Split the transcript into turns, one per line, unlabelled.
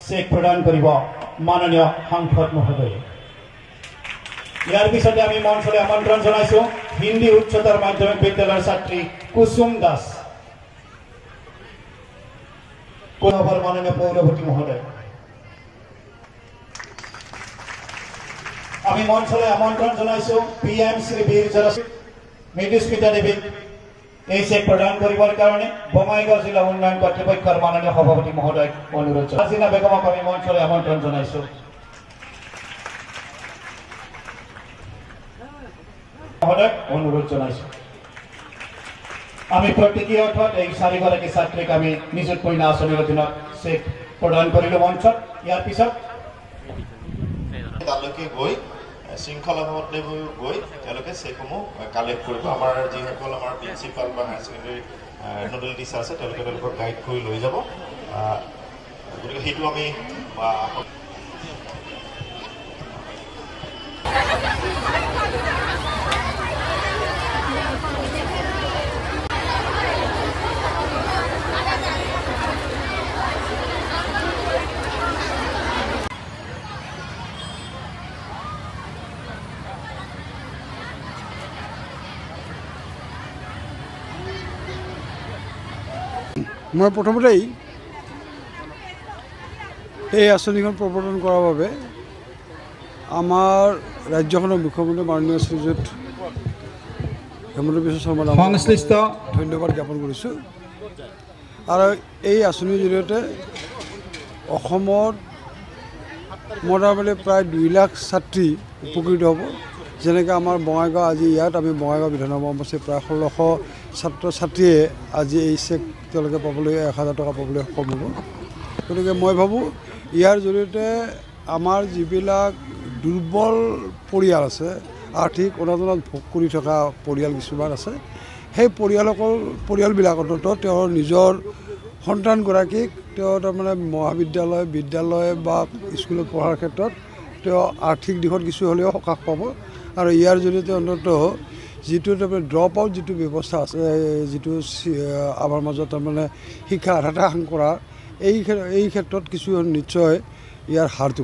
Check প্ৰদান কৰিব মাননীয় সাংসদ মহোদয়। ইয়াৰ পিছতে আমি মঞ্চলৈ আমন্ত্ৰণ জনাইছো হিন্দী উচ্চতৰ মাধ্যমিক বিদ্যালয়ৰ ছাত্ৰী কুসুম দাস। মাননীয় পৌৰপতি মহোদয়, আমি মঞ্চলৈ আমন্ত্ৰণ জনাইছো PM শ্ৰী বীৰ মৃদুস্মিতা দেৱীক এই চেক প্ৰদান কৰিবৰ কাৰণে বঙাইগাঁও জিলা উন্নয়ন কৰ্তৃপক্ষৰ মাননীয় সভাপতি মহোদয় অনুৰোধ জনাইছো। হাসিনা বেগমক আমি মঞ্চলৈ আমন্ত্ৰণ জনাইছো। মহোদয় অনুৰোধ জনাইছো। আমি প্ৰত্যেকীয় অৰ্থত এই 4গৰাকী ছাত্ৰীক আমি নিযুত কন্যা আঁচনিৰ অধীনত চেক প্ৰদান কৰিলো মঞ্চত। ইয়াৰ পিছত
তালৈকে গৈ শৃংখলাবদ্ধ গৈ তেওঁলোকে চেকসমূহ কালেক্ট কৰিব। আমাৰ যিসকল আমাৰ প্ৰিন্সিপাল বা হায়াৰ ছেকেণ্ডেৰী নোডেল টিচাৰ আছে তেওঁলোকে তেওঁলোকক গাইড কৰি লৈ যাব। গতিকে সেইটো আমি
মই প্ৰথমতেই এই আঁচনিখন প্ৰৱৰ্তন কৰাৰ বাবে আমাৰ ৰাজ্যখনৰ মুখ্যমন্ত্ৰী মাননীয় শ্ৰীযুত হেমন্ত বিশ্ব শৰ্মা
সংশ্লিষ্ট
ধন্যবাদ জ্ঞাপন কৰিছোঁ। আৰু এই আঁচনিৰ জৰিয়তে অসমত মোটামুটি প্ৰায় 2 লাখ ছাত্ৰী উপকৃত হ'ব। যেনেকৈ আমাৰ বঙাইগাঁও আজি ইয়াত আমি বঙাইগাঁও বিধানসভা সমষ্টিৰ প্ৰায় 1600 ছাত্ৰ ছাত্ৰীয়ে আজি এই চেক তেওঁলোকে পাবলৈ 1000 টকা পাবলৈ সক্ষম হ'ব। গতিকে মই ভাবোঁ ইয়াৰ জৰিয়তে আমাৰ যিবিলাক দুৰ্বল পৰিয়াল আছে, আৰ্থিক অনাটনত ভোগ কৰি থকা পৰিয়াল কিছুমান আছে, সেই পৰিয়ালবিলাক অন্ততঃ তেওঁৰ নিজৰ সন্তানগৰাকীক তেওঁ তাৰমানে মহাবিদ্যালয় বিদ্যালয় বা স্কুলত পঢ়াৰ ক্ষেত্ৰত তেওঁ আৰ্থিক দিশত কিছু হ'লেও সকাহ পাব। আৰু ইয়াৰ জৰিয়তে অন্ততঃ যিটো তাৰমানে ড্ৰপ আউট যিটো ব্যৱস্থা আছে, যিটো আমাৰ মাজত তাৰমানে শিক্ষা আধাতে সাং কৰা এই ক্ষেত্ৰত কিছু নিশ্চয় ইয়াৰ হাৰটো